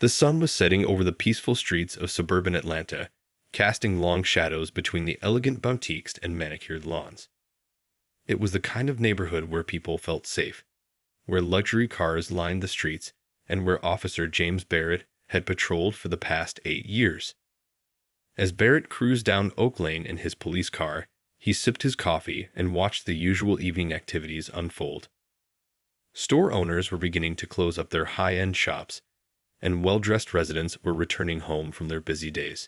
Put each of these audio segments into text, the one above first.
The sun was setting over the peaceful streets of suburban Atlanta, casting long shadows between the elegant boutiques and manicured lawns. It was the kind of neighborhood where people felt safe, where luxury cars lined the streets, and where Officer James Barrett had patrolled for the past 8 years. As Barrett cruised down Oak Lane in his police car, he sipped his coffee and watched the usual evening activities unfold. Store owners were beginning to close up their high-end shops, and well-dressed residents were returning home from their busy days.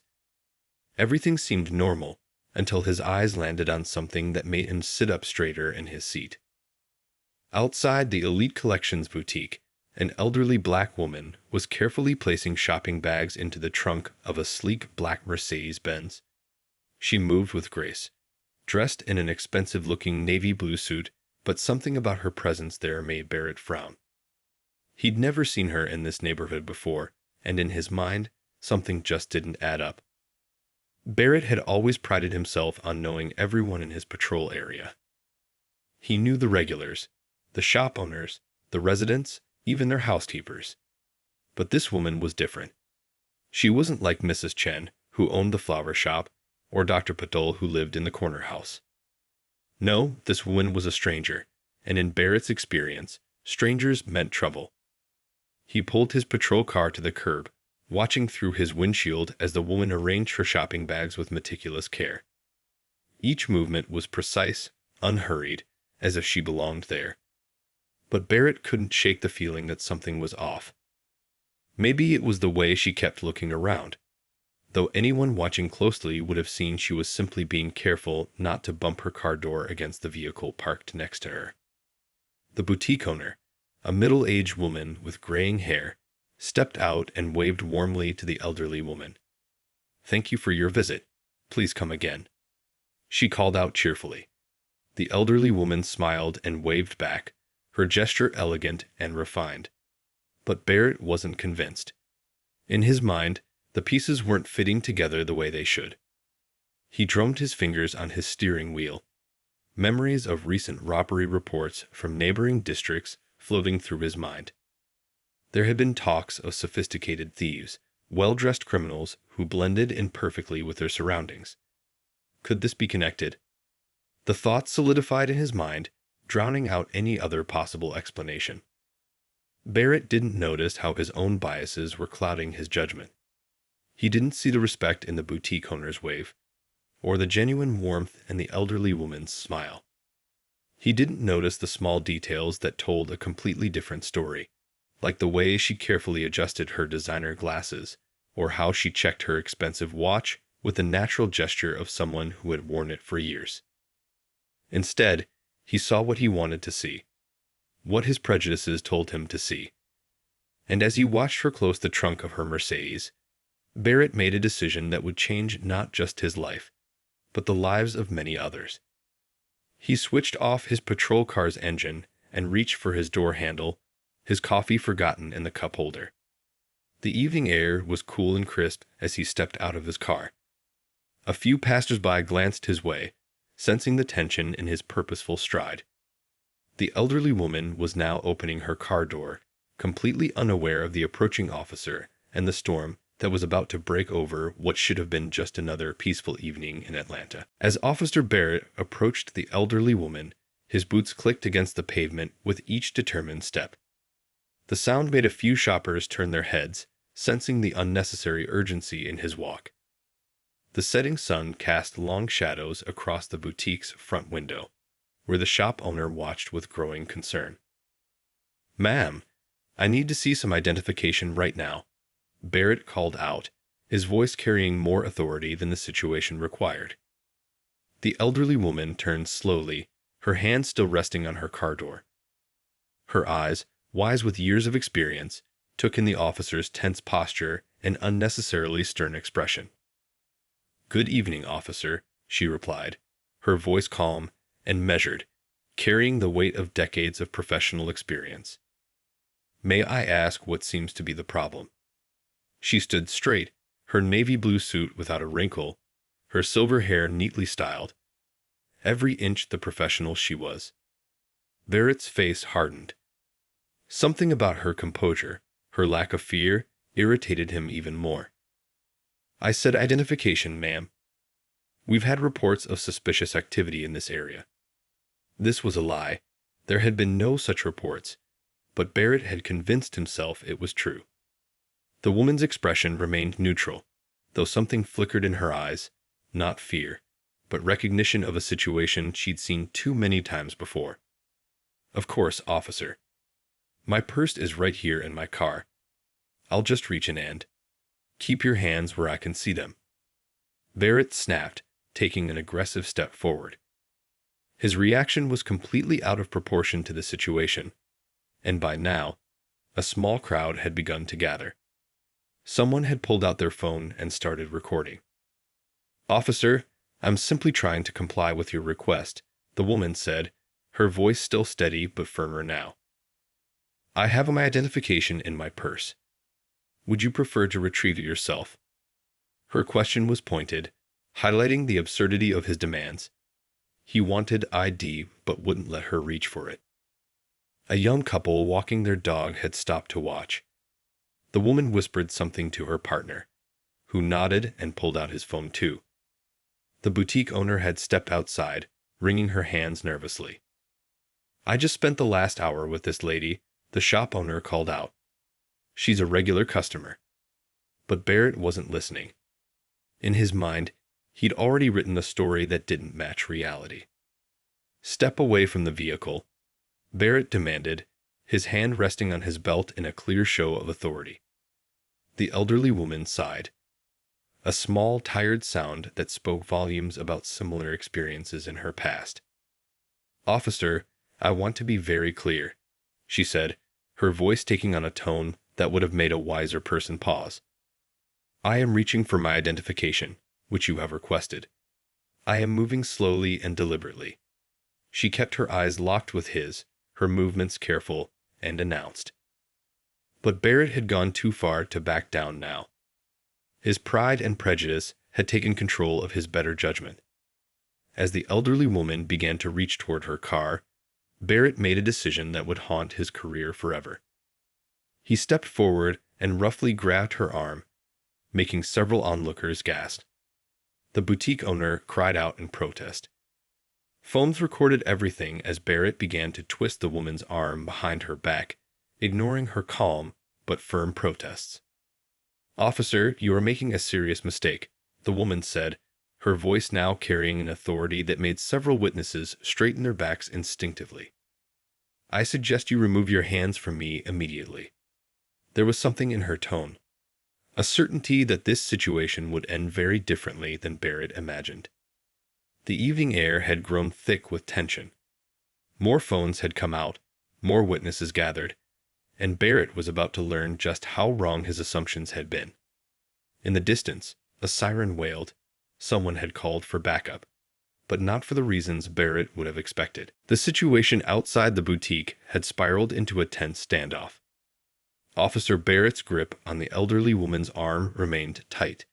Everything seemed normal until his eyes landed on something that made him sit up straighter in his seat. Outside the Elite Collections boutique, an elderly black woman was carefully placing shopping bags into the trunk of a sleek black Mercedes-Benz. She moved with grace, dressed in an expensive-looking navy blue suit, but something about her presence there made Barrett frown. He'd never seen her in this neighborhood before, and in his mind, something just didn't add up. Barrett had always prided himself on knowing everyone in his patrol area. He knew the regulars, the shop owners, the residents, even their housekeepers. But this woman was different. She wasn't like Mrs. Chen, who owned the flower shop, or Dr. Patel, who lived in the corner house. No, this woman was a stranger, and in Barrett's experience, strangers meant trouble. He pulled his patrol car to the curb, watching through his windshield as the woman arranged her shopping bags with meticulous care. Each movement was precise, unhurried, as if she belonged there. But Barrett couldn't shake the feeling that something was off. Maybe it was the way she kept looking around, though anyone watching closely would have seen she was simply being careful not to bump her car door against the vehicle parked next to her. The boutique owner, a middle-aged woman with graying hair, stepped out and waved warmly to the elderly woman. "Thank you for your visit. Please come again," she called out cheerfully. The elderly woman smiled and waved back, her gesture elegant and refined. But Barrett wasn't convinced. In his mind, the pieces weren't fitting together the way they should. He drummed his fingers on his steering wheel, memories of recent robbery reports from neighboring districts floating through his mind. There had been talks of sophisticated thieves, well-dressed criminals who blended in perfectly with their surroundings. Could this be connected? The thought solidified in his mind, drowning out any other possible explanation. Barrett didn't notice how his own biases were clouding his judgment. He didn't see the respect in the boutique owner's wave, or the genuine warmth in the elderly woman's smile. He didn't notice the small details that told a completely different story, like the way she carefully adjusted her designer glasses, or how she checked her expensive watch with the natural gesture of someone who had worn it for years. Instead, he saw what he wanted to see, what his prejudices told him to see. And as he watched her close the trunk of her Mercedes, Barrett made a decision that would change not just his life, but the lives of many others. He switched off his patrol car's engine and reached for his door handle, his coffee forgotten in the cup holder. The evening air was cool and crisp as he stepped out of his car. A few passers-by glanced his way, sensing the tension in his purposeful stride. The elderly woman was now opening her car door, completely unaware of the approaching officer and the storm that was about to break over what should have been just another peaceful evening in Atlanta. As Officer Barrett approached the elderly woman, his boots clicked against the pavement with each determined step. The sound made a few shoppers turn their heads, sensing the unnecessary urgency in his walk. The setting sun cast long shadows across the boutique's front window, where the shop owner watched with growing concern. "Ma'am, I need to see some identification right now," Barrett called out, his voice carrying more authority than the situation required. The elderly woman turned slowly, her hand still resting on her car door. Her eyes, wise with years of experience, took in the officer's tense posture and unnecessarily stern expression. "Good evening, officer," she replied, her voice calm and measured, carrying the weight of decades of professional experience. "May I ask what seems to be the problem?" She stood straight, her navy blue suit without a wrinkle, her silver hair neatly styled. Every inch the professional she was. Barrett's face hardened. Something about her composure, her lack of fear, irritated him even more. "I said identification, ma'am. We've had reports of suspicious activity in this area." This was a lie. There had been no such reports, but Barrett had convinced himself it was true. The woman's expression remained neutral, though something flickered in her eyes, not fear, but recognition of a situation she'd seen too many times before. "Of course, officer. My purse is right here in my car. I'll just reach in and keep your hands where I can see them." Barrett snapped, taking an aggressive step forward. His reaction was completely out of proportion to the situation, and by now, a small crowd had begun to gather. Someone had pulled out their phone and started recording. "Officer, I'm simply trying to comply with your request," the woman said, her voice still steady but firmer now. "I have my identification in my purse. Would you prefer to retrieve it yourself?" Her question was pointed, highlighting the absurdity of his demands. He wanted ID but wouldn't let her reach for it. A young couple walking their dog had stopped to watch. The woman whispered something to her partner, who nodded and pulled out his phone too. The boutique owner had stepped outside, wringing her hands nervously. "I just spent the last hour with this lady," the shop owner called out. "She's a regular customer." But Barrett wasn't listening. In his mind, he'd already written a story that didn't match reality. "Step away from the vehicle," Barrett demanded, his hand resting on his belt in a clear show of authority. The elderly woman sighed. A small, tired sound that spoke volumes about similar experiences in her past. "Officer, I want to be very clear," she said, her voice taking on a tone that would have made a wiser person pause. "I am reaching for my identification, which you have requested. I am moving slowly and deliberately." She kept her eyes locked with his, her movements careful, and announced. But Barrett had gone too far to back down now. His pride and prejudice had taken control of his better judgment. As the elderly woman began to reach toward her car, Barrett made a decision that would haunt his career forever. He stepped forward and roughly grabbed her arm, making several onlookers gasp. The boutique owner cried out in protest. Phones recorded everything as Barrett began to twist the woman's arm behind her back, ignoring her calm but firm protests. "Officer, you are making a serious mistake," the woman said, her voice now carrying an authority that made several witnesses straighten their backs instinctively. "I suggest you remove your hands from me immediately." There was something in her tone, a certainty that this situation would end very differently than Barrett imagined. The evening air had grown thick with tension. More phones had come out, more witnesses gathered, and Barrett was about to learn just how wrong his assumptions had been. In the distance, a siren wailed. Someone had called for backup, but not for the reasons Barrett would have expected. The situation outside the boutique had spiraled into a tense standoff. Officer Barrett's grip on the elderly woman's arm remained tight,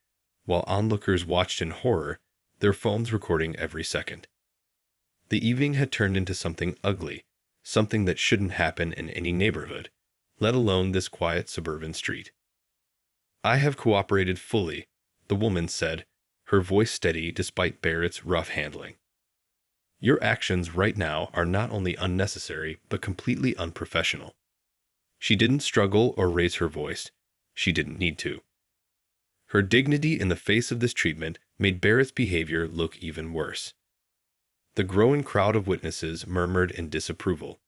while onlookers watched in horror, their phones recording every second. The evening had turned into something ugly, something that shouldn't happen in any neighborhood, let alone this quiet suburban street. "I have cooperated fully," the woman said, her voice steady despite Barrett's rough handling. "Your actions right now are not only unnecessary but completely unprofessional." She didn't struggle or raise her voice. She didn't need to. Her dignity in the face of this treatment made Barrett's behavior look even worse. The growing crowd of witnesses murmured in disapproval.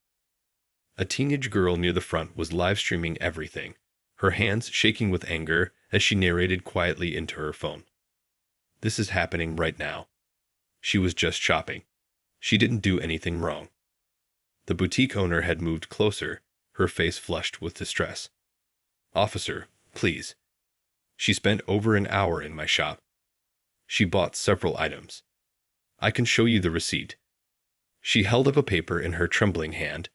A teenage girl near the front was live-streaming everything, her hands shaking with anger as she narrated quietly into her phone. "This is happening right now. She was just shopping. She didn't do anything wrong." The boutique owner had moved closer, her face flushed with distress. "Officer, please. She spent over an hour in my shop. She bought several items. I can show you the receipt." She held up a paper in her trembling hand,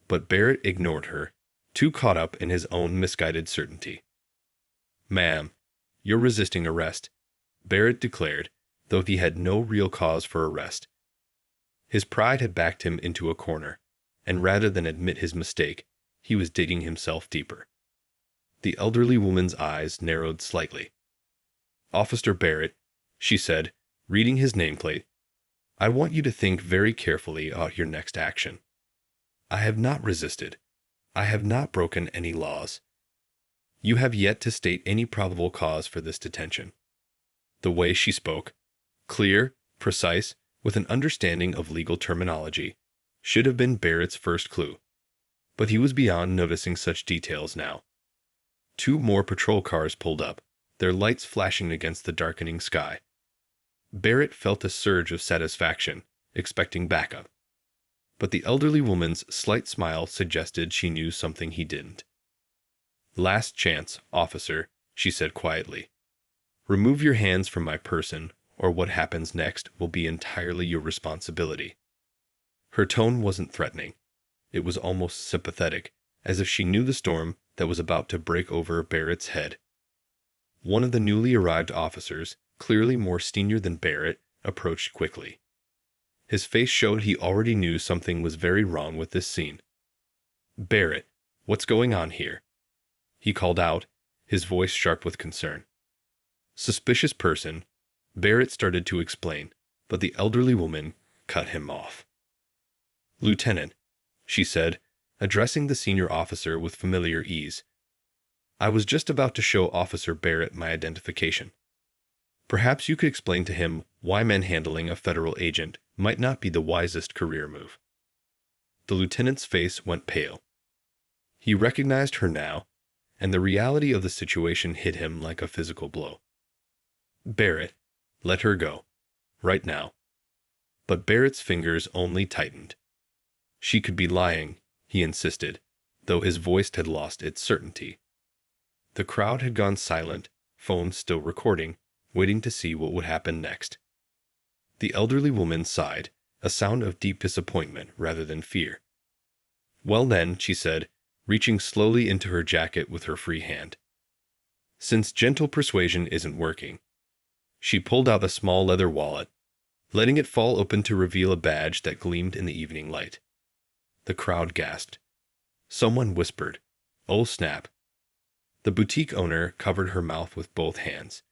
but Barrett ignored her, too caught up in his own misguided certainty. "Ma'am, you're resisting arrest," Barrett declared, though he had no real cause for arrest. His pride had backed him into a corner, and rather than admit his mistake, he was digging himself deeper. The elderly woman's eyes narrowed slightly. "Officer Barrett," she said, reading his nameplate, "I want you to think very carefully about your next action. I have not resisted. I have not broken any laws. You have yet to state any probable cause for this detention." The way she spoke, clear, precise, with an understanding of legal terminology, should have been Barrett's first clue. But he was beyond noticing such details now. 2 more patrol cars pulled up, their lights flashing against the darkening sky. Barrett felt a surge of satisfaction, expecting backup. But the elderly woman's slight smile suggested she knew something he didn't. "Last chance, officer," she said quietly. "Remove your hands from my person, or what happens next will be entirely your responsibility." Her tone wasn't threatening. It was almost sympathetic, as if she knew the storm that was about to break over Barrett's head. One of the newly arrived officers, clearly more senior than Barrett, approached quickly. His face showed he already knew something was very wrong with this scene. "Barrett, what's going on here?" he called out, his voice sharp with concern. "Suspicious person," Barrett started to explain, but the elderly woman cut him off. "Lieutenant," she said, addressing the senior officer with familiar ease, "I was just about to show Officer Barrett my identification. Perhaps you could explain to him why manhandling a federal agent might not be the wisest career move." The lieutenant's face went pale. He recognized her now, and the reality of the situation hit him like a physical blow. "Barrett, let her go. Right now." But Barrett's fingers only tightened. She could be lying, he insisted, though his voice had lost its certainty. The crowd had gone silent, phone still recording, waiting to see what would happen next. The elderly woman sighed, a sound of deep disappointment rather than fear. "Well then," she said, reaching slowly into her jacket with her free hand. "Since gentle persuasion isn't working." She pulled out a small leather wallet, letting it fall open to reveal a badge that gleamed in the evening light. The crowd gasped. Someone whispered, "Oh snap." The boutique owner covered her mouth with both hands.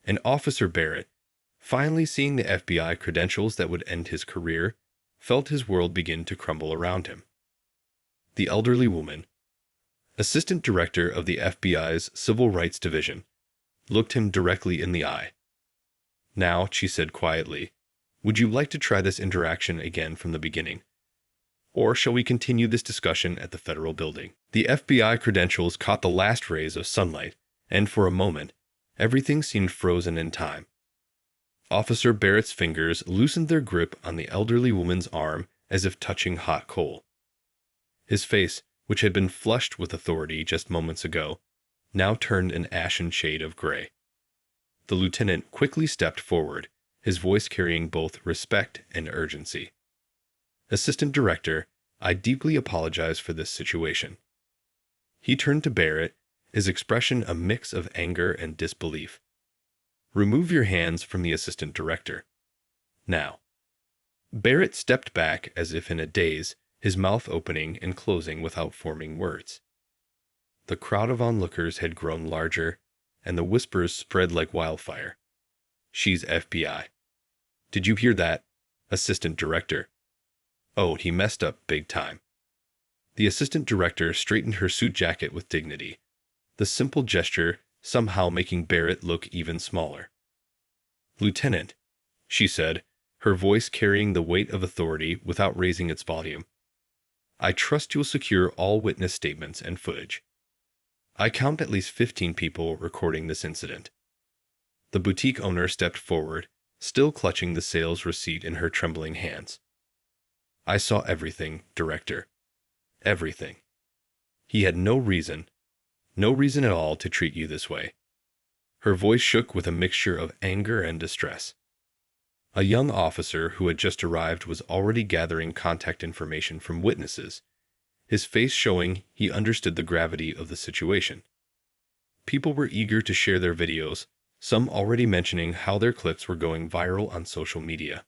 And Officer Barrett, finally seeing the FBI credentials that would end his career, felt his world begin to crumble around him. The elderly woman, assistant director of the FBI's Civil Rights Division, looked him directly in the eye. "Now," she said quietly, "would you like to try this interaction again from the beginning? Or shall we continue this discussion at the federal building?" The FBI credentials caught the last rays of sunlight, and for a moment, everything seemed frozen in time. Officer Barrett's fingers loosened their grip on the elderly woman's arm as if touching hot coal. His face, which had been flushed with authority just moments ago, now turned an ashen shade of gray. The lieutenant quickly stepped forward, his voice carrying both respect and urgency. "Assistant Director, I deeply apologize for this situation." He turned to Barrett, his expression a mix of anger and disbelief. "Remove your hands from the Assistant Director. Now." Barrett stepped back as if in a daze, his mouth opening and closing without forming words. The crowd of onlookers had grown larger, and the whispers spread like wildfire. "She's FBI. Did you hear that? Assistant Director. Oh, he messed up big time." The assistant director straightened her suit jacket with dignity, the simple gesture somehow making Barrett look even smaller. "Lieutenant," she said, her voice carrying the weight of authority without raising its volume, "I trust you'll secure all witness statements and footage. I count at least 15 people recording this incident." The boutique owner stepped forward, still clutching the sales receipt in her trembling hands. "I saw everything, Director. Everything. He had no reason at all to treat you this way." Her voice shook with a mixture of anger and distress. A young officer who had just arrived was already gathering contact information from witnesses, his face showing he understood the gravity of the situation. People were eager to share their videos, some already mentioning how their clips were going viral on social media.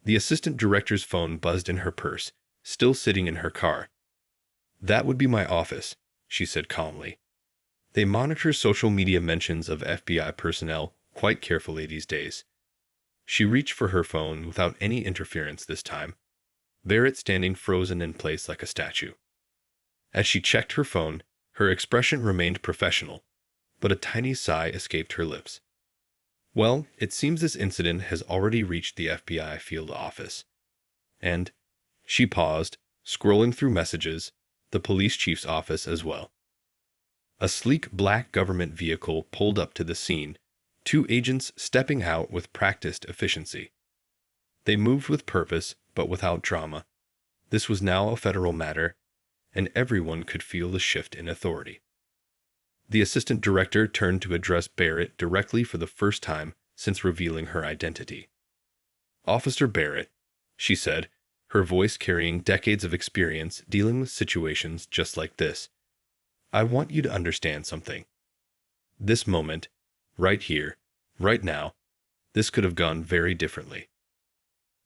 The assistant director's phone buzzed in her purse, still sitting in her car. "That would be my office," she said calmly. They monitor social media mentions of FBI personnel quite carefully these days. She reached for her phone without any interference this time, Barrett standing frozen in place like a statue. As she checked her phone, her expression remained professional, but a tiny sigh escaped her lips. Well, it seems this incident has already reached the FBI field office. And she paused, scrolling through messages, the police chief's office as well. A sleek black government vehicle pulled up to the scene, two agents stepping out with practiced efficiency. They moved with purpose, but without drama. This was now a federal matter, and everyone could feel the shift in authority. The assistant director turned to address Barrett directly for the first time since revealing her identity. "Officer Barrett," she said, her voice carrying decades of experience dealing with situations just like this. "I want you to understand something. This moment, right here, right now, this could have gone very differently."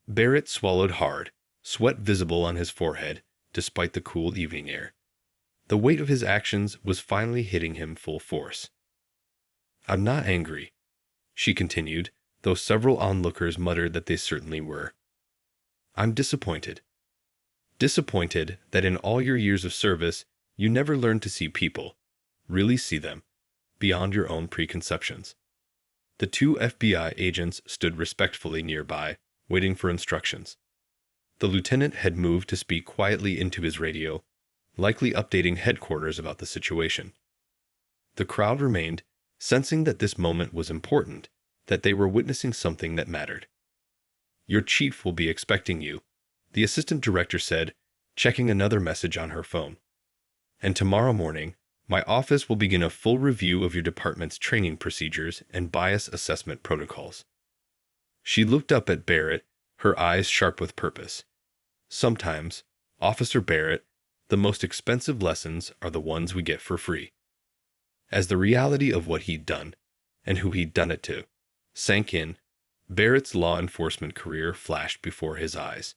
Barrett swallowed hard, sweat visible on his forehead, despite the cool evening air. The weight of his actions was finally hitting him full force. "I'm not angry," she continued, though several onlookers muttered that they certainly were. "I'm disappointed. Disappointed that in all your years of service, you never learned to see people, really see them, beyond your own preconceptions." The two FBI agents stood respectfully nearby, waiting for instructions. The lieutenant had moved to speak quietly into his radio, likely updating headquarters about the situation. The crowd remained, sensing that this moment was important, that they were witnessing something that mattered. "Your chief will be expecting you," the assistant director said, checking another message on her phone. "And tomorrow morning, my office will begin a full review of your department's training procedures and bias assessment protocols." She looked up at Barrett, her eyes sharp with purpose. "Sometimes, Officer Barrett, the most expensive lessons are the ones we get for free." As the reality of what he'd done, and who he'd done it to, sank in, Barrett's law enforcement career flashed before his eyes.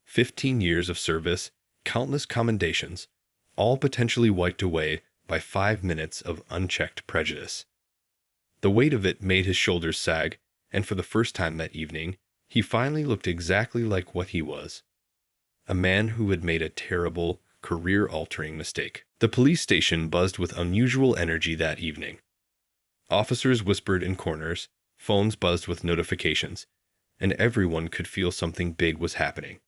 15 years of service, countless commendations, all potentially wiped away by 5 minutes of unchecked prejudice. The weight of it made his shoulders sag, and for the first time that evening, he finally looked exactly like what he was. A man who had made a terrible, career-altering mistake. The police station buzzed with unusual energy that evening. Officers whispered in corners, phones buzzed with notifications, and everyone could feel something big was happening.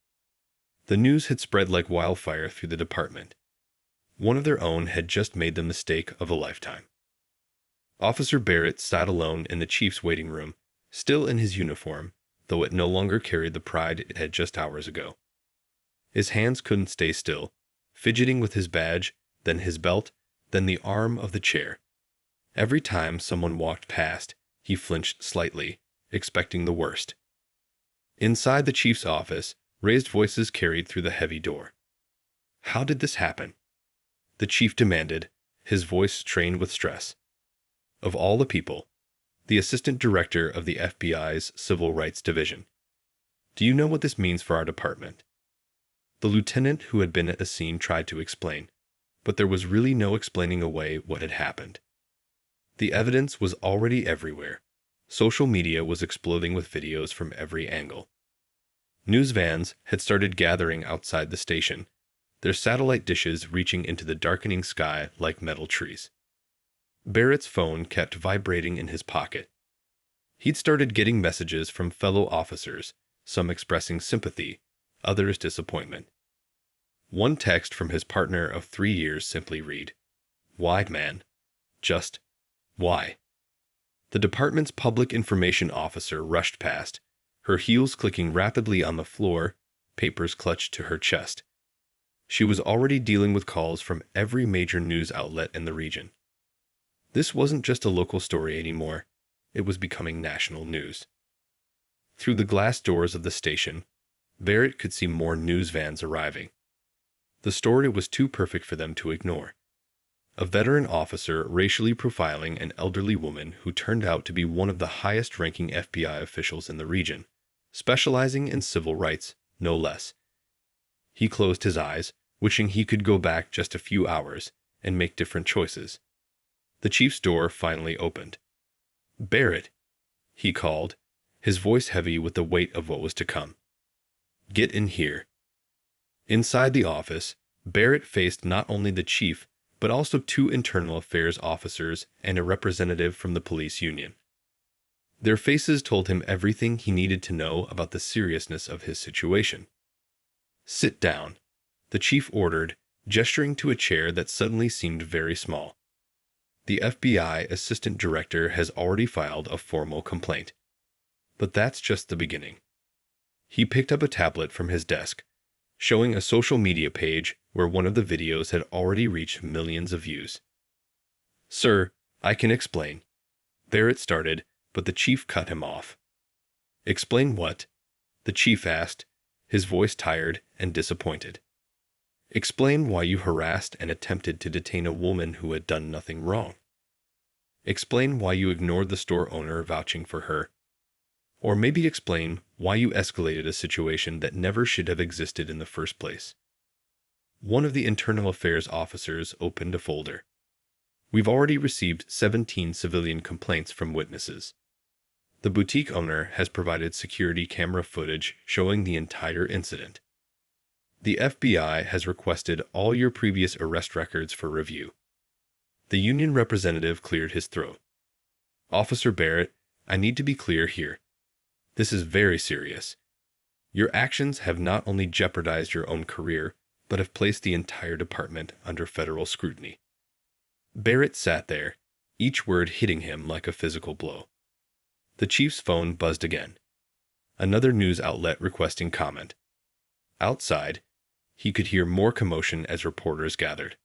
The news had spread like wildfire through the department. One of their own had just made the mistake of a lifetime. Officer Barrett sat alone in the chief's waiting room, still in his uniform, though it no longer carried the pride it had just hours ago. His hands couldn't stay still, fidgeting with his badge, then his belt, then the arm of the chair. Every time someone walked past, he flinched slightly, expecting the worst. Inside the chief's office, raised voices carried through the heavy door. "How did this happen?" the chief demanded, his voice strained with stress. Of all the people, the assistant director of the FBI's Civil Rights Division. "Do you know what this means for our department?" The lieutenant who had been at the scene tried to explain, but there was really no explaining away what had happened. The evidence was already everywhere. Social media was exploding with videos from every angle. News vans had started gathering outside the station, their satellite dishes reaching into the darkening sky like metal trees. Barrett's phone kept vibrating in his pocket. He'd started getting messages from fellow officers, some expressing sympathy, others disappointment. One text from his partner of 3 years simply read, "Why, man? Just why?" The department's public information officer rushed past, her heels clicking rapidly on the floor, papers clutched to her chest. She was already dealing with calls from every major news outlet in the region. This wasn't just a local story anymore, it was becoming national news. Through the glass doors of the station, Barrett could see more news vans arriving. The story was too perfect for them to ignore. A veteran officer racially profiling an elderly woman who turned out to be one of the highest-ranking FBI officials in the region, specializing in civil rights, no less. He closed his eyes, wishing he could go back just a few hours and make different choices. The chief's door finally opened. "Barrett," he called, his voice heavy with the weight of what was to come. "Get in here." Inside the office, Barrett faced not only the chief, but also two internal affairs officers and a representative from the police union. Their faces told him everything he needed to know about the seriousness of his situation. "Sit down," the chief ordered, gesturing to a chair that suddenly seemed very small. "The FBI assistant director has already filed a formal complaint. But that's just the beginning." He picked up a tablet from his desk, showing a social media page where one of the videos had already reached millions of views. "Sir, I can explain." Barrett started, but the chief cut him off. "Explain what?" the chief asked, his voice tired and disappointed. "Explain why you harassed and attempted to detain a woman who had done nothing wrong. Explain why you ignored the store owner vouching for her. Or maybe explain why you escalated a situation that never should have existed in the first place." One of the internal affairs officers opened a folder. "We've already received 17 civilian complaints from witnesses. The boutique owner has provided security camera footage showing the entire incident. The FBI has requested all your previous arrest records for review." The union representative cleared his throat. "Officer Barrett, I need to be clear here. This is very serious. Your actions have not only jeopardized your own career, but have placed the entire department under federal scrutiny." Barrett sat there, each word hitting him like a physical blow. The chief's phone buzzed again. Another news outlet requesting comment. Outside, he could hear more commotion as reporters gathered.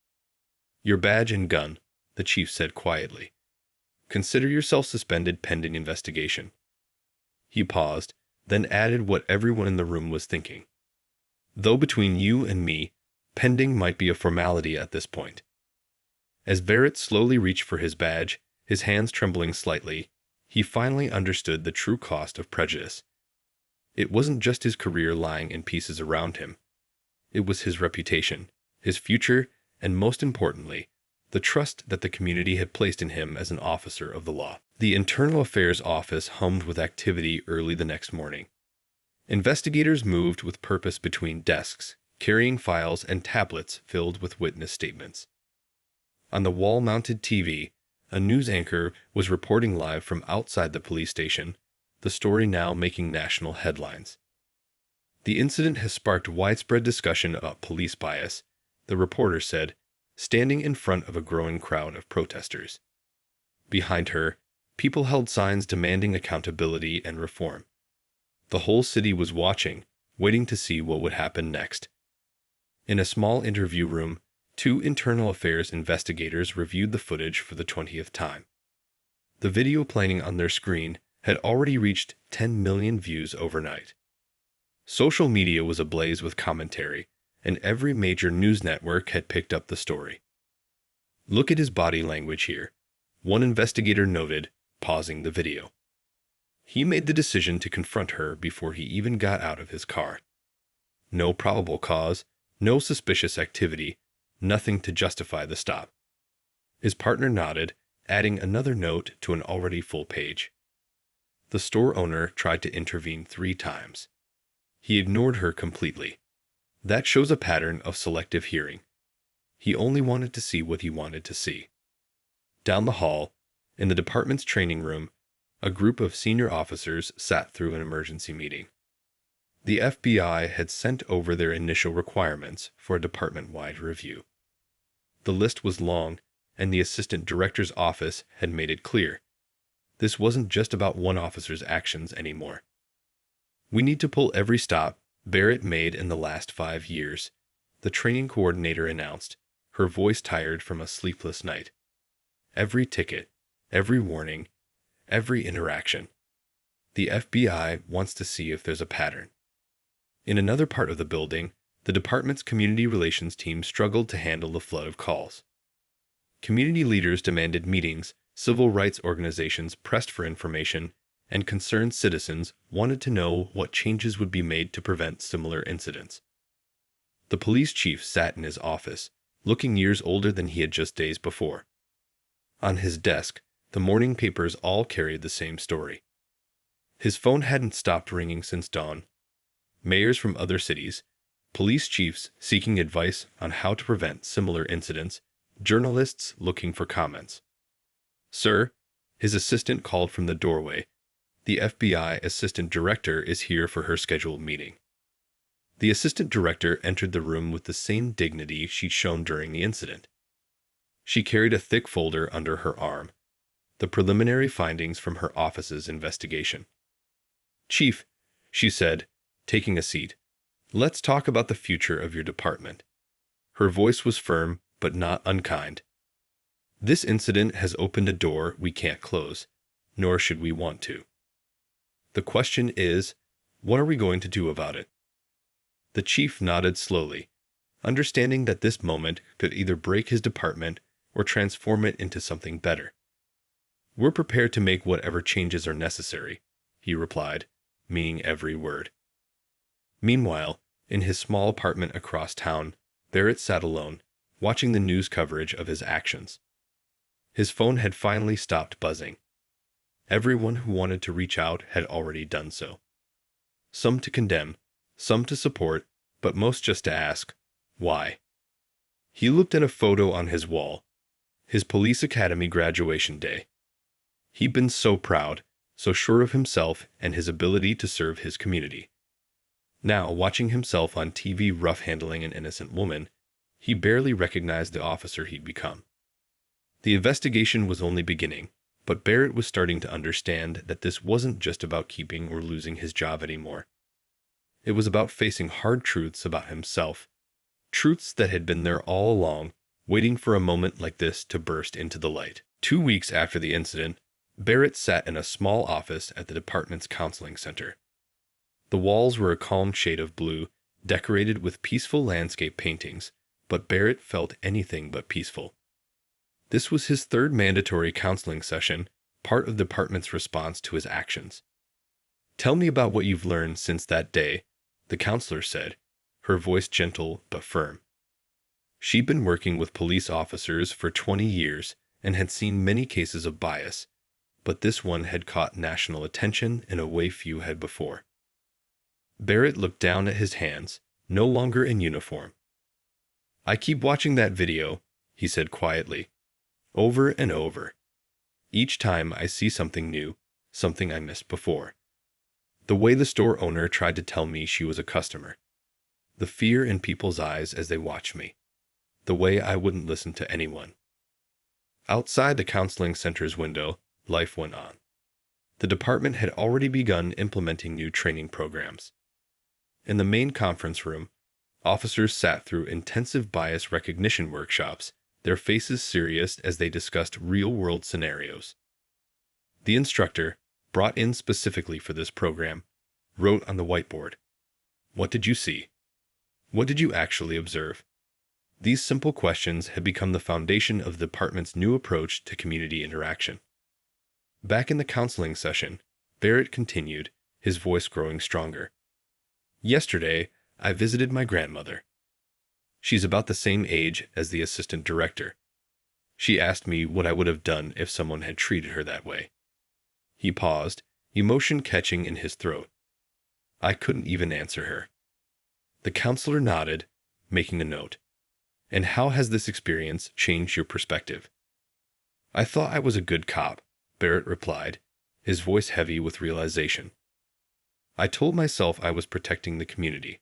"Your badge and gun," the chief said quietly. "Consider yourself suspended pending investigation." He paused, then added what everyone in the room was thinking. "Though between you and me, pending might be a formality at this point." As Barrett slowly reached for his badge, his hands trembling slightly, he finally understood the true cost of prejudice. It wasn't just his career lying in pieces around him. It was his reputation, his future, and most importantly, the trust that the community had placed in him as an officer of the law. The Internal Affairs Office hummed with activity early the next morning. Investigators moved with purpose between desks, carrying files and tablets filled with witness statements. On the wall-mounted TV, a news anchor was reporting live from outside the police station, the story now making national headlines. "The incident has sparked widespread discussion about police bias," the reporter said, standing in front of a growing crowd of protesters. Behind her, people held signs demanding accountability and reform. The whole city was watching, waiting to see what would happen next. In a small interview room, two internal affairs investigators reviewed the footage for the 20th time. The video playing on their screen had already reached 10 million views overnight. Social media was ablaze with commentary, and every major news network had picked up the story. "Look at his body language here," one investigator noted, pausing the video. "He made the decision to confront her before he even got out of his car. No probable cause, no suspicious activity, nothing to justify the stop." His partner nodded, adding another note to an already full page. "The store owner tried to intervene 3 times. He ignored her completely. That shows a pattern of selective hearing. He only wanted to see what he wanted to see." Down the hall, in the department's training room, a group of senior officers sat through an emergency meeting. The FBI had sent over their initial requirements for a department-wide review. The list was long, and the assistant director's office had made it clear. This wasn't just about one officer's actions anymore. "We need to pull every stop Barrett made in the last 5 years," the training coordinator announced, her voice tired from a sleepless night. "Every ticket, every warning, every interaction. The FBI wants to see if there's a pattern." In another part of the building, the department's community relations team struggled to handle the flood of calls. Community leaders demanded meetings, civil rights organizations pressed for information, and concerned citizens wanted to know what changes would be made to prevent similar incidents. The police chief sat in his office, looking years older than he had just days before. On his desk, the morning papers all carried the same story. His phone hadn't stopped ringing since dawn. Mayors from other cities, police chiefs seeking advice on how to prevent similar incidents, journalists looking for comments. "Sir," his assistant called from the doorway. "The FBI assistant director is here for her scheduled meeting." The assistant director entered the room with the same dignity she'd shown during the incident. She carried a thick folder under her arm, the preliminary findings from her office's investigation. "Chief," she said, taking a seat, "let's talk about the future of your department." Her voice was firm, but not unkind. "This incident has opened a door we can't close, nor should we want to. The question is, what are we going to do about it?" The chief nodded slowly, understanding that this moment could either break his department or transform it into something better. "We're prepared to make whatever changes are necessary," he replied, meaning every word. Meanwhile, in his small apartment across town, Barrett sat alone, watching the news coverage of his actions. His phone had finally stopped buzzing. Everyone who wanted to reach out had already done so. Some to condemn, some to support, but most just to ask, why? He looked at a photo on his wall, his police academy graduation day. He'd been so proud, so sure of himself and his ability to serve his community. Now, watching himself on TV rough-handling an innocent woman, he barely recognized the officer he'd become. The investigation was only beginning, but Barrett was starting to understand that this wasn't just about keeping or losing his job anymore. It was about facing hard truths about himself, truths that had been there all along, waiting for a moment like this to burst into the light. 2 weeks after the incident, Barrett sat in a small office at the department's counseling center. The walls were a calm shade of blue, decorated with peaceful landscape paintings, but Barrett felt anything but peaceful. This was his third mandatory counseling session, part of the department's response to his actions. "Tell me about what you've learned since that day," the counselor said, her voice gentle but firm. She'd been working with police officers for 20 years and had seen many cases of bias, but this one had caught national attention in a way few had before. Barrett looked down at his hands, no longer in uniform. "I keep watching that video," he said quietly, "over and over. Each time I see something new, something I missed before. The way the store owner tried to tell me she was a customer. The fear in people's eyes as they watched me. The way I wouldn't listen to anyone." Outside the counseling center's window, life went on. The department had already begun implementing new training programs. In the main conference room, officers sat through intensive bias recognition workshops, their faces serious as they discussed real-world scenarios. The instructor, brought in specifically for this program, wrote on the whiteboard, "What did you see? What did you actually observe?" These simple questions had become the foundation of the department's new approach to community interaction. Back in the counseling session, Barrett continued, his voice growing stronger. "Yesterday, I visited my grandmother. She's about the same age as the assistant director. She asked me what I would have done if someone had treated her that way." He paused, emotion catching in his throat. "I couldn't even answer her." The counselor nodded, making a note. "And how has this experience changed your perspective?" "I thought I was a good cop," Barrett replied, his voice heavy with realization. "I told myself I was protecting the community,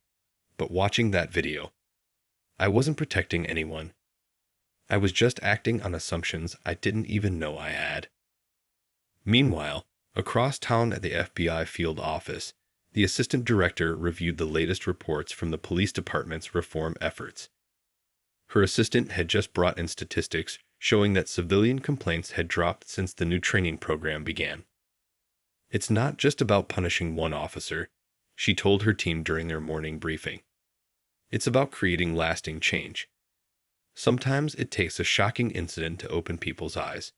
but watching that video, I wasn't protecting anyone. I was just acting on assumptions I didn't even know I had." Meanwhile, across town at the FBI field office, the assistant director reviewed the latest reports from the police department's reform efforts. Her assistant had just brought in statistics showing that civilian complaints had dropped since the new training program began. "It's not just about punishing one officer," she told her team during their morning briefing. "It's about creating lasting change. Sometimes it takes a shocking incident to open people's eyes,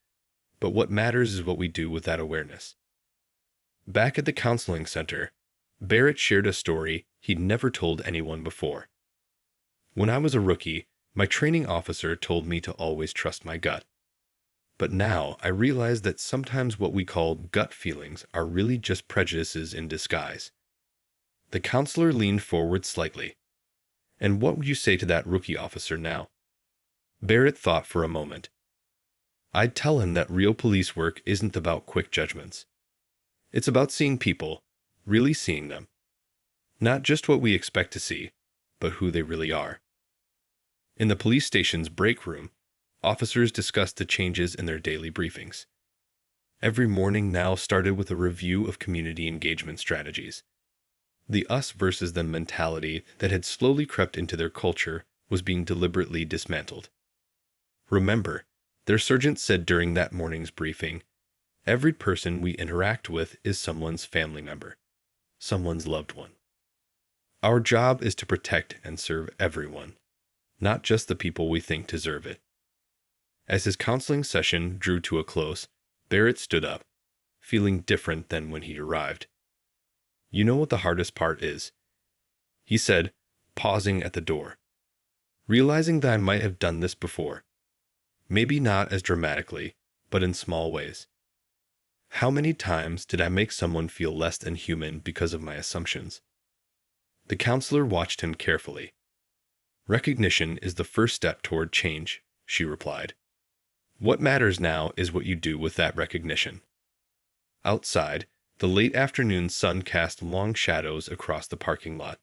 but what matters is what we do with that awareness." Back at the counseling center, Barrett shared a story he'd never told anyone before. "When I was a rookie, my training officer told me to always trust my gut. But now I realize that sometimes what we call gut feelings are really just prejudices in disguise. The counselor leaned forward slightly. And what would you say to that rookie officer now? Barrett thought for a moment. I'd tell him that real police work isn't about quick judgments. It's about seeing people, really seeing them. Not just what we expect to see, but who they really are. In the police station's break room, officers discussed the changes in their daily briefings. Every morning now started with a review of community engagement strategies. The us versus them mentality that had slowly crept into their culture was being deliberately dismantled. Remember, their sergeant said during that morning's briefing, every person we interact with is someone's family member, someone's loved one. Our job is to protect and serve everyone, not just the people we think deserve it. As his counseling session drew to a close, Barrett stood up, feeling different than when he arrived. You know what the hardest part is? He said, pausing at the door. Realizing that I might have done this before. Maybe not as dramatically, but in small ways. How many times did I make someone feel less than human because of my assumptions? The counselor watched him carefully. Recognition is the first step toward change, she replied. What matters now is what you do with that recognition. Outside, the late afternoon sun cast long shadows across the parking lot.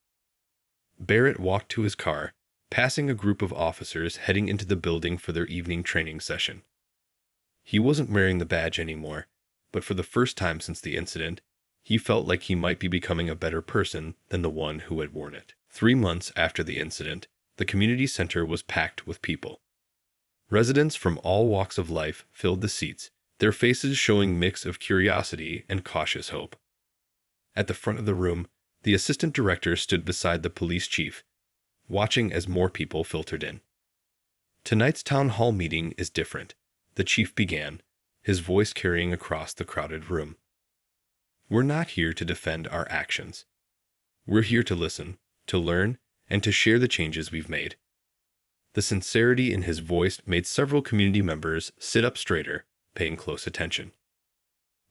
Barrett walked to his car, passing a group of officers heading into the building for their evening training session. He wasn't wearing the badge anymore, but for the first time since the incident, he felt like he might be becoming a better person than the one who had worn it. 3 months after the incident, the community center was packed with people. Residents from all walks of life filled the seats, their faces showing mix of curiosity and cautious hope. At the front of the room, the assistant director stood beside the police chief, watching as more people filtered in. Tonight's town hall meeting is different, the chief began, his voice carrying across the crowded room. We're not here to defend our actions. We're here to listen, to learn, and to share the changes we've made. The sincerity in his voice made several community members sit up straighter, paying close attention.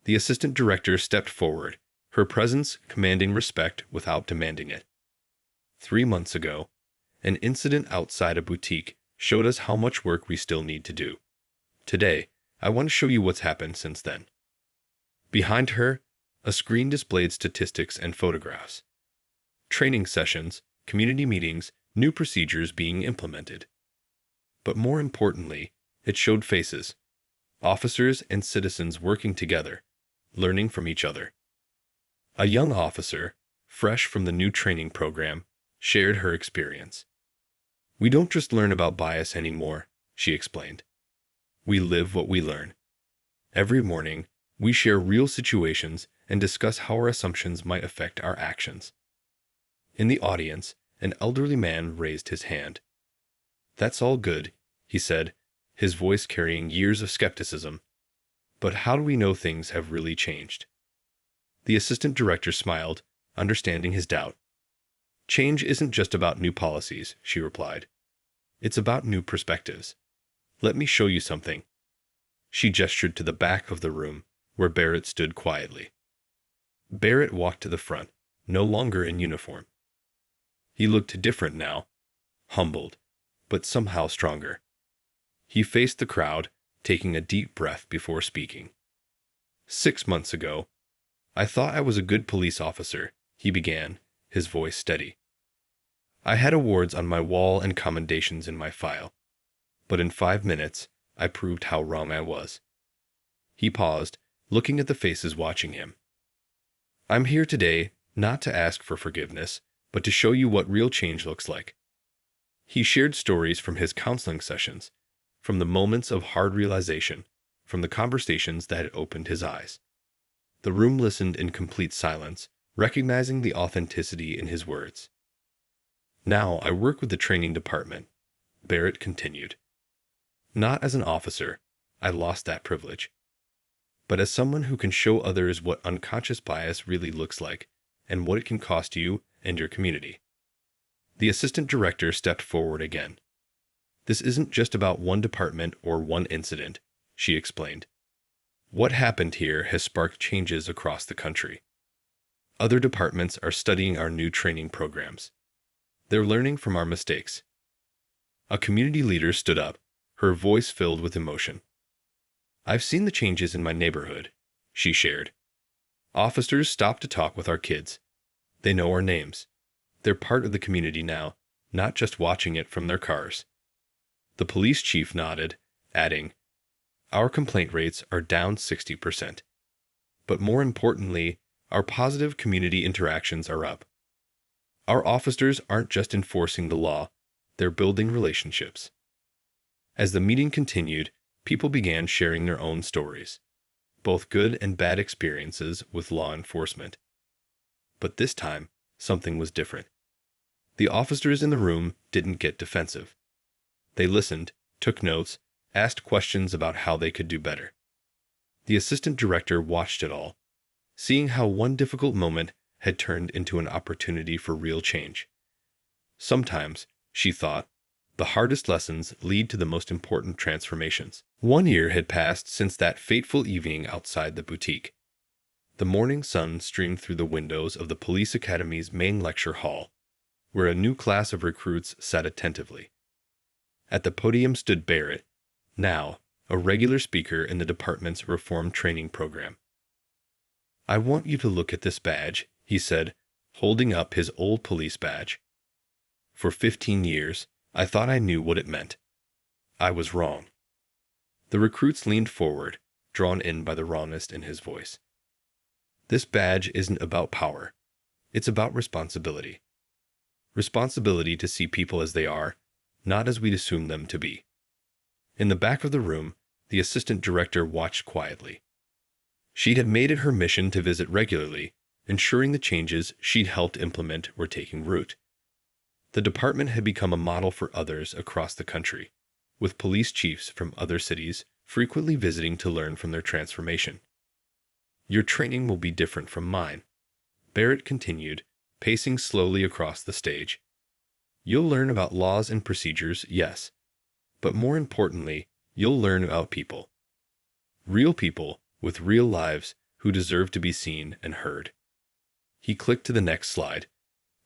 The assistant director stepped forward, her presence commanding respect without demanding it. 3 months ago, an incident outside a boutique showed us how much work we still need to do. Today, I want to show you what's happened since then. Behind her, a screen displayed statistics and photographs. Training sessions, community meetings, new procedures being implemented. But more importantly, it showed faces, officers and citizens working together, learning from each other. A young officer, fresh from the new training program, shared her experience. We don't just learn about bias anymore, she explained. We live what we learn. Every morning, we share real situations and discuss how our assumptions might affect our actions. In the audience, an elderly man raised his hand. That's all good, he said, his voice carrying years of skepticism. But how do we know things have really changed? The assistant director smiled, understanding his doubt. Change isn't just about new policies, she replied. It's about new perspectives. Let me show you something. She gestured to the back of the room, where Barrett stood quietly. Barrett walked to the front, no longer in uniform. He looked different now, humbled, but somehow stronger. He faced the crowd, taking a deep breath before speaking. 6 months ago, I thought I was a good police officer, he began, his voice steady. I had awards on my wall and commendations in my file. But in 5 minutes, I proved how wrong I was. He paused, looking at the faces watching him. I'm here today not to ask for forgiveness, but to show you what real change looks like. He shared stories from his counseling sessions, from the moments of hard realization, from the conversations that had opened his eyes. The room listened in complete silence, recognizing the authenticity in his words. Now I work with the training department, Barrett continued. Not as an officer, I lost that privilege, but as someone who can show others what unconscious bias really looks like and what it can cost you and your community. The assistant director stepped forward again. This isn't just about one department or one incident, she explained. What happened here has sparked changes across the country. Other departments are studying our new training programs. They're learning from our mistakes. A community leader stood up, her voice filled with emotion. I've seen the changes in my neighborhood, she shared. Officers stopped to talk with our kids. They know our names. They're part of the community now, not just watching it from their cars. The police chief nodded, adding, our complaint rates are down 60%. But more importantly, our positive community interactions are up. Our officers aren't just enforcing the law, they're building relationships. As the meeting continued, people began sharing their own stories, both good and bad experiences with law enforcement. But this time, something was different. The officers in the room didn't get defensive. They listened, took notes, asked questions about how they could do better. The assistant director watched it all, seeing how one difficult moment had turned into an opportunity for real change. Sometimes, she thought, the hardest lessons lead to the most important transformations. 1 year had passed since that fateful evening outside the boutique. The morning sun streamed through the windows of the police academy's main lecture hall, where a new class of recruits sat attentively. At the podium stood Barrett, now a regular speaker in the department's reform training program. I want you to look at this badge, he said, holding up his old police badge. For 15 years, I thought I knew what it meant. I was wrong. The recruits leaned forward, drawn in by the rawness in his voice. This badge isn't about power. It's about responsibility. Responsibility to see people as they are, not as we'd assume them to be. In the back of the room, the assistant director watched quietly. She had made it her mission to visit regularly, ensuring the changes she'd helped implement were taking root. The department had become a model for others across the country, with police chiefs from other cities frequently visiting to learn from their transformation. Your training will be different from mine, Barrett continued, pacing slowly across the stage. You'll learn about laws and procedures, yes, but more importantly, you'll learn about people. Real people with real lives who deserve to be seen and heard. He clicked to the next slide.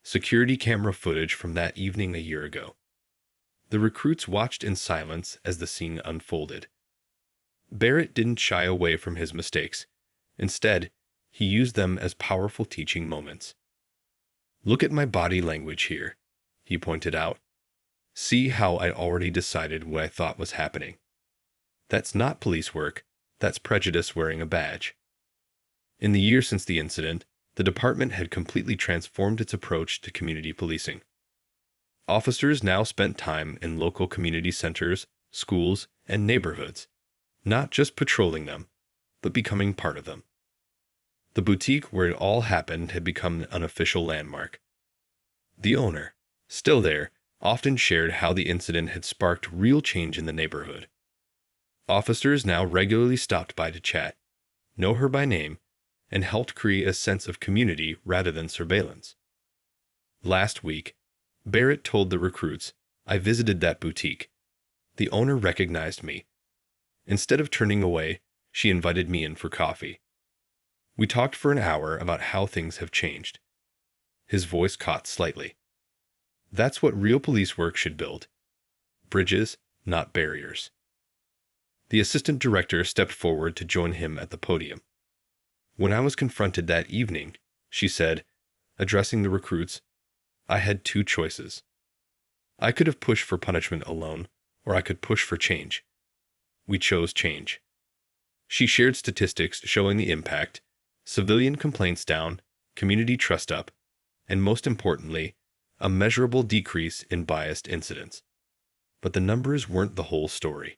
Security camera footage from that evening a year ago. The recruits watched in silence as the scene unfolded. Barrett didn't shy away from his mistakes. Instead, he used them as powerful teaching moments. Look at my body language here, he pointed out. See how I already decided what I thought was happening. That's not police work, that's prejudice wearing a badge. In the year since the incident, the department had completely transformed its approach to community policing. Officers now spent time in local community centers, schools, and neighborhoods, not just patrolling them, but becoming part of them. The boutique where it all happened had become an unofficial landmark. The owner, still there, often shared how the incident had sparked real change in the neighborhood. Officers now regularly stopped by to chat, know her by name, and helped create a sense of community rather than surveillance. Last week, Barrett told the recruits, I visited that boutique. The owner recognized me. Instead of turning away, she invited me in for coffee. We talked for an hour about how things have changed. His voice caught slightly. That's what real police work should build. Bridges, not barriers. The assistant director stepped forward to join him at the podium. When I was confronted that evening, she said, addressing the recruits, I had two choices. I could have pushed for punishment alone, or I could push for change. We chose change. She shared statistics showing the impact, civilian complaints down, community trust up, and most importantly, a measurable decrease in biased incidents. But the numbers weren't the whole story.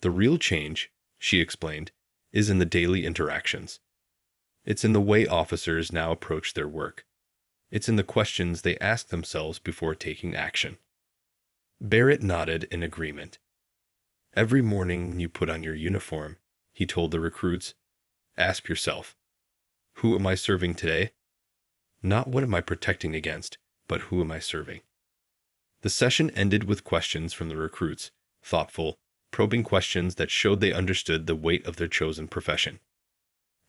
The real change, she explained, is in the daily interactions. It's in the way officers now approach their work. It's in the questions they ask themselves before taking action. Barrett nodded in agreement. Every morning when you put on your uniform, he told the recruits, ask yourself, who am I serving today? Not what am I protecting against, but who am I serving? The session ended with questions from the recruits, thoughtful, probing questions that showed they understood the weight of their chosen profession.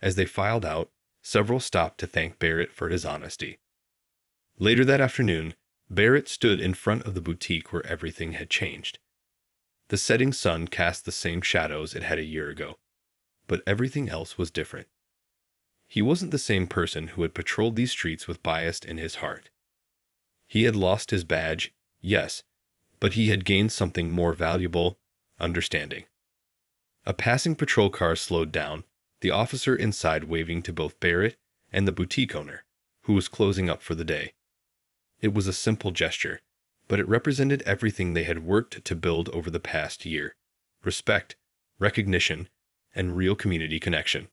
As they filed out, several stopped to thank Barrett for his honesty. Later that afternoon, Barrett stood in front of the boutique where everything had changed. The setting sun cast the same shadows it had a year ago, but everything else was different. He wasn't the same person who had patrolled these streets with bias in his heart. He had lost his badge, yes, but he had gained something more valuable: understanding. A passing patrol car slowed down, the officer inside waving to both Barrett and the boutique owner, who was closing up for the day. It was a simple gesture, but it represented everything they had worked to build over the past year: respect, recognition, and real community connection.